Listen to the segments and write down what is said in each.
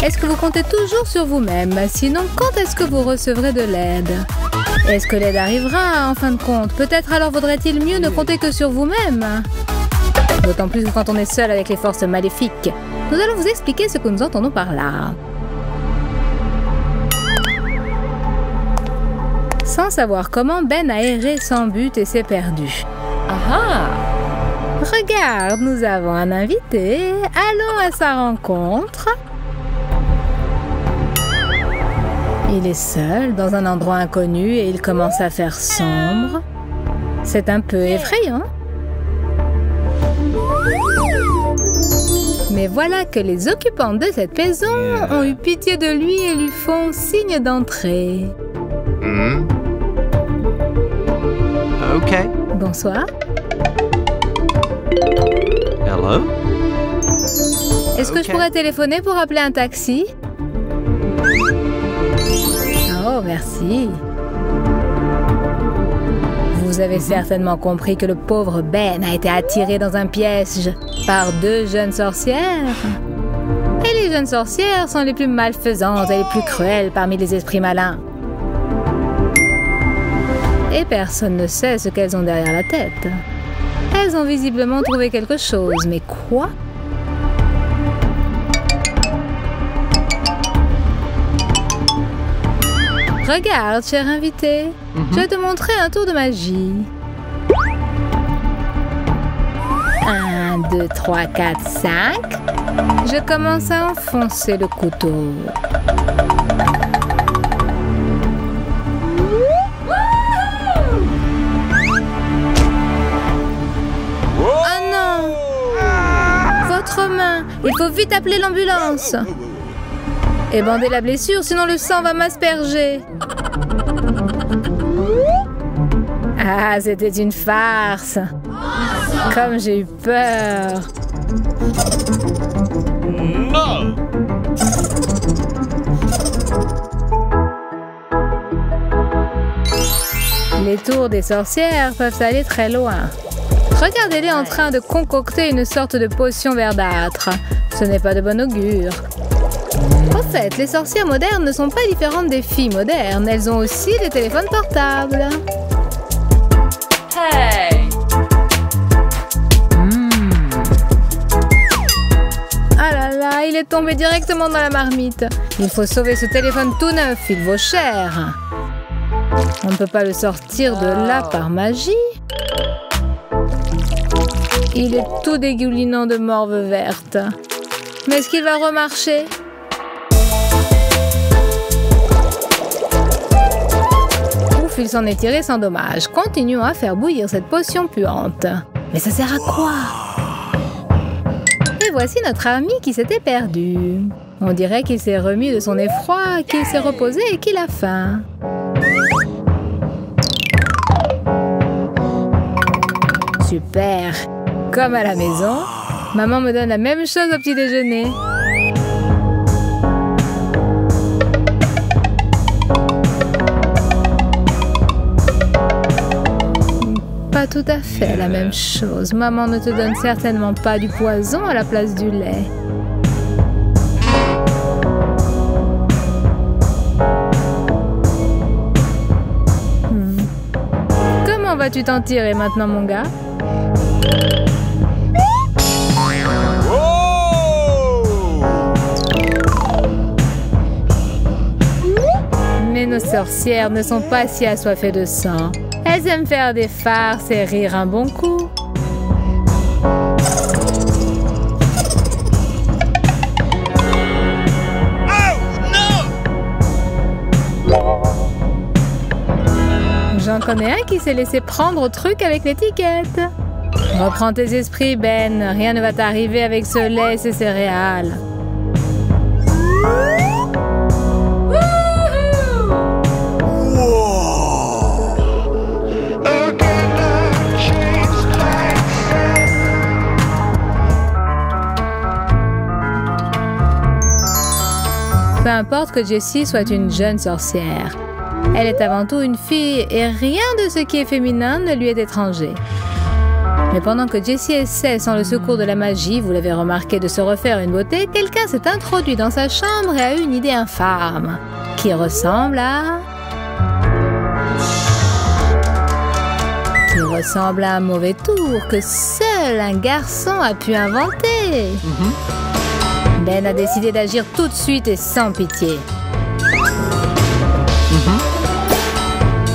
Est-ce que vous comptez toujours sur vous-même? Sinon, quand est-ce que vous recevrez de l'aide? Est-ce que l'aide arrivera en fin de compte? Peut-être alors vaudrait-il mieux ne compter que sur vous-même. D'autant plus que quand on est seul avec les forces maléfiques. Nous allons vous expliquer ce que nous entendons par là. Sans savoir comment, Ben a erré sans but et s'est perdu. Ah! Regarde, nous avons un invité. Allons à sa rencontre. Il est seul dans un endroit inconnu et il commence à faire sombre. C'est un peu effrayant. Mais voilà que les occupants de cette maison ont eu pitié de lui et lui font signe d'entrer. Ok. Bonsoir. Hello? Est-ce que je pourrais téléphoner pour appeler un taxi? Oh, merci. Vous avez certainement compris que le pauvre Ben a été attiré dans un piège par 2 jeunes sorcières. Et les jeunes sorcières sont les plus malfaisantes et les plus cruelles parmi les esprits malins. Et personne ne sait ce qu'elles ont derrière la tête. Elles ont visiblement trouvé quelque chose, mais quoi? Regarde, cher invité, je vais te montrer un tour de magie. 1, 2, 3, 4, 5. Je commence à enfoncer le couteau. Oh non! Votre main! Il faut vite appeler l'ambulance! Et bander la blessure, sinon le sang va m'asperger. Ah, c'était une farce. Comme j'ai eu peur. No! Les tours des sorcières peuvent aller très loin. Regardez-les en train de concocter une sorte de potion verdâtre. Ce n'est pas de bon augure. En fait, les sorcières modernes ne sont pas différentes des filles modernes. Elles ont aussi des téléphones portables. Hey! Ah là là, il est tombé directement dans la marmite. Il faut sauver ce téléphone tout neuf, il vaut cher. On ne peut pas le sortir de là par magie. Il est tout dégoulinant de morve verte. Mais est-ce qu'il va remarcher? Ouf, il s'en est tiré sans dommage. Continuons à faire bouillir cette potion puante. Mais ça sert à quoi? Et voici notre ami qui s'était perdu. On dirait qu'il s'est remis de son effroi, qu'il s'est reposé et qu'il a faim. Super! Comme à la maison, maman me donne la même chose au petit déjeuner. Pas tout à fait la même chose. Maman ne te donne certainement pas du poison à la place du lait. Comment vas-tu t'en tirer maintenant, mon gars? Mais nos sorcières ne sont pas si assoiffées de sang. Elles aiment faire des farces et rire un bon coup. J'en connais un qui s'est laissé prendre au truc avec l'étiquette. Reprends tes esprits, Ben. Rien ne va t'arriver avec ce lait et ces céréales. Peu importe que Jessie soit une jeune sorcière. Elle est avant tout une fille et rien de ce qui est féminin ne lui est étranger. Mais pendant que Jessie essaie, sans le secours de la magie, vous l'avez remarqué, de se refaire une beauté, quelqu'un s'est introduit dans sa chambre et a eu une idée infâme, qui ressemble à un mauvais tour que seul un garçon a pu inventer. Ben a décidé d'agir tout de suite et sans pitié.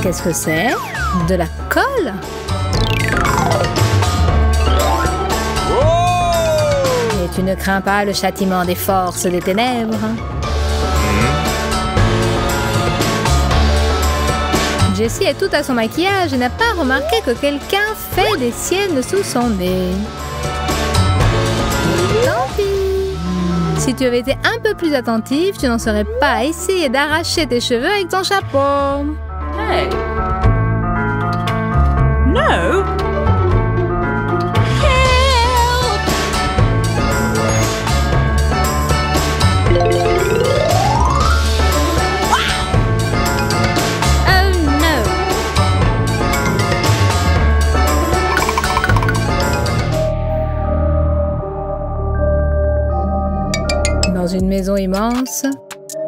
Qu'est-ce que c'est? De la colle? Et tu ne crains pas le châtiment des forces des ténèbres? Jessie est toute à son maquillage et n'a pas remarqué que quelqu'un fait des siennes sous son nez. Tant pis. Si tu avais été un peu plus attentive, tu n'en serais pas à essayer d'arracher tes cheveux avec ton chapeau. Hey. No. Dans une maison immense,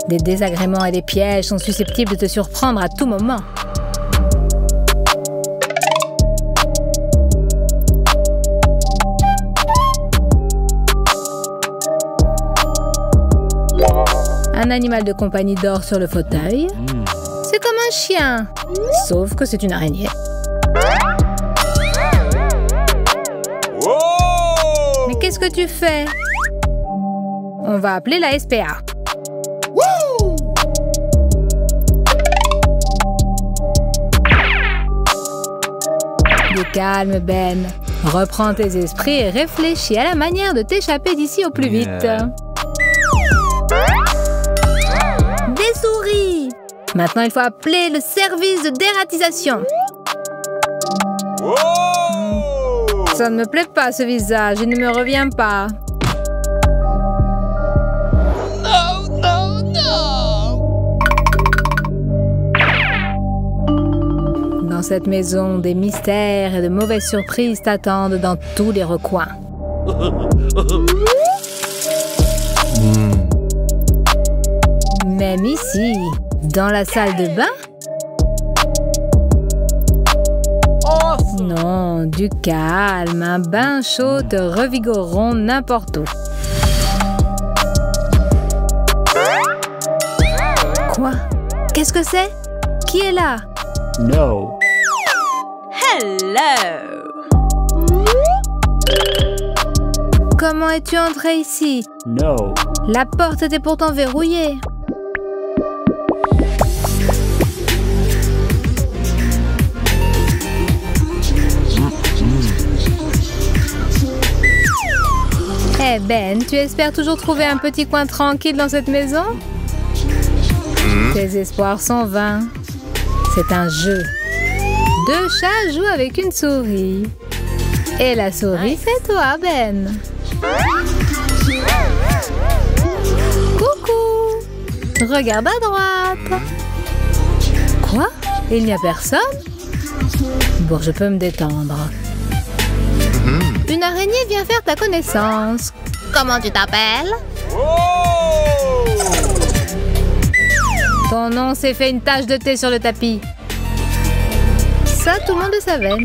des désagréments et des pièges sont susceptibles de te surprendre à tout moment. Un animal de compagnie dort sur le fauteuil. C'est comme un chien, sauf que c'est une araignée. Mais qu'est-ce que tu fais? On va appeler la SPA. Du calme, Ben. Reprends tes esprits et réfléchis à la manière de t'échapper d'ici au plus vite. Des souris! Maintenant, il faut appeler le service de dératisation. Ça ne me plaît pas, ce visage. Il ne me revient pas. Dans cette maison, des mystères et de mauvaises surprises t'attendent dans tous les recoins. Même ici, dans la salle de bain? Non, du calme. Un bain chaud te revigoreront n'importe où. Quoi? Qu'est-ce que c'est? Qui est là? No. Hello. Comment es-tu entré ici? No. La porte était pourtant verrouillée. Eh Ben, tu espères toujours trouver un petit coin tranquille dans cette maison? Tes espoirs sont vains. C'est un jeu. Deux chats jouent avec une souris. Et la souris, c'est toi, Ben. Coucou! Regarde à droite. Quoi? Il n'y a personne? Bon, je peux me détendre. Une araignée vient faire ta connaissance. Comment tu t'appelles? Ton nom s'est fait une tache de thé sur le tapis. Ça, tout le monde le savait.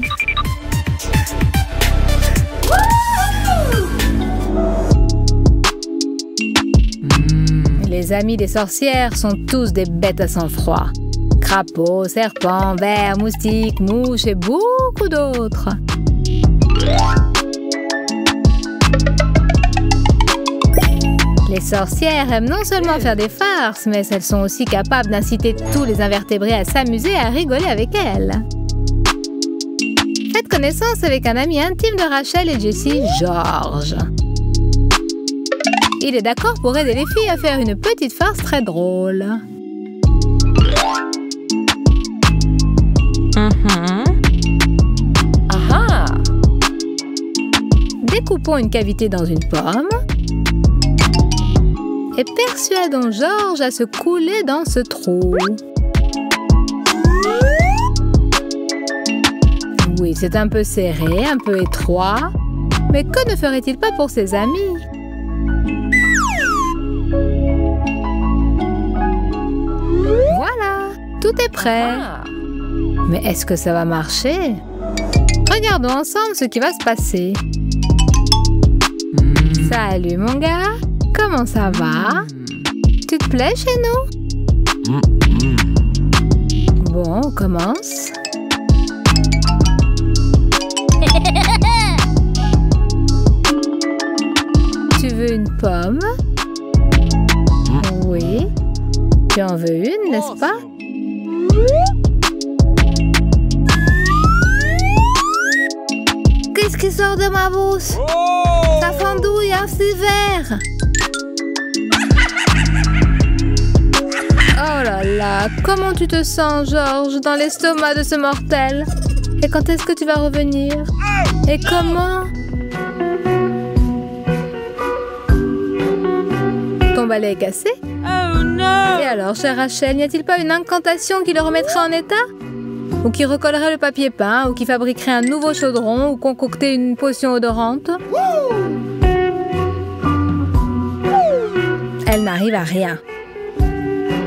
Les amis des sorcières sont tous des bêtes à sang-froid. Crapauds, serpents, vers, moustiques, mouches et beaucoup d'autres. Les sorcières aiment non seulement faire des farces, mais elles sont aussi capables d'inciter tous les invertébrés à s'amuser et à rigoler avec elles. Faites connaissance avec un ami intime de Rachel et Jessie, George. Il est d'accord pour aider les filles à faire une petite farce très drôle. Aha. Découpons une cavité dans une pomme et persuadons George à se couler dans ce trou. Oui, c'est un peu serré, un peu étroit. Mais que ne ferait-il pas pour ses amis? Voilà, tout est prêt. Ah. Mais est-ce que ça va marcher? Regardons ensemble ce qui va se passer. Salut mon gars, comment ça va? Tu te plais chez nous? Bon, on commence. Tu veux une pomme? Oui. Tu en veux une, n'est-ce pas? Qu'est-ce qui sort de ma bouche? Ça fendouille un petit verre. Oh là là, comment tu te sens, Georges, dans l'estomac de ce mortel? Et quand est-ce que tu vas revenir? Et comment? Ton balai est cassé? Oh no! Et alors, chère Rachel, n'y a-t-il pas une incantation qui le remettrait en état? Ou qui recollerait le papier peint, ou qui fabriquerait un nouveau chaudron, ou concocter une potion odorante? Elle n'arrive à rien.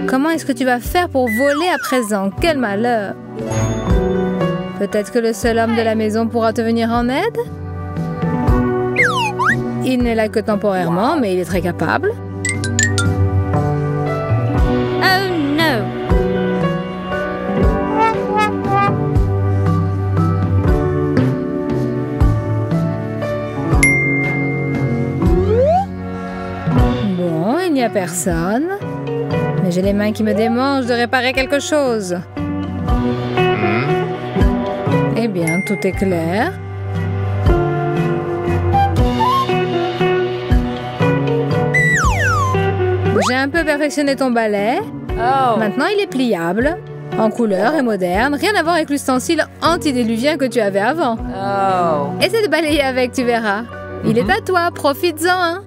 Comment est-ce que tu vas faire pour voler à présent? Quel malheur! Peut-être que le seul homme de la maison pourra te venir en aide? Il n'est là que temporairement, mais il est très capable. Oh no! Bon, il n'y a personne. Mais j'ai les mains qui me démangent de réparer quelque chose. Eh bien, tout est clair. J'ai un peu perfectionné ton balai. Oh. Maintenant, il est pliable, en couleur et moderne. Rien à voir avec l'ustensile antidéluvien que tu avais avant. Oh. Essaie de balayer avec, tu verras. Il est à toi, profites-en, hein.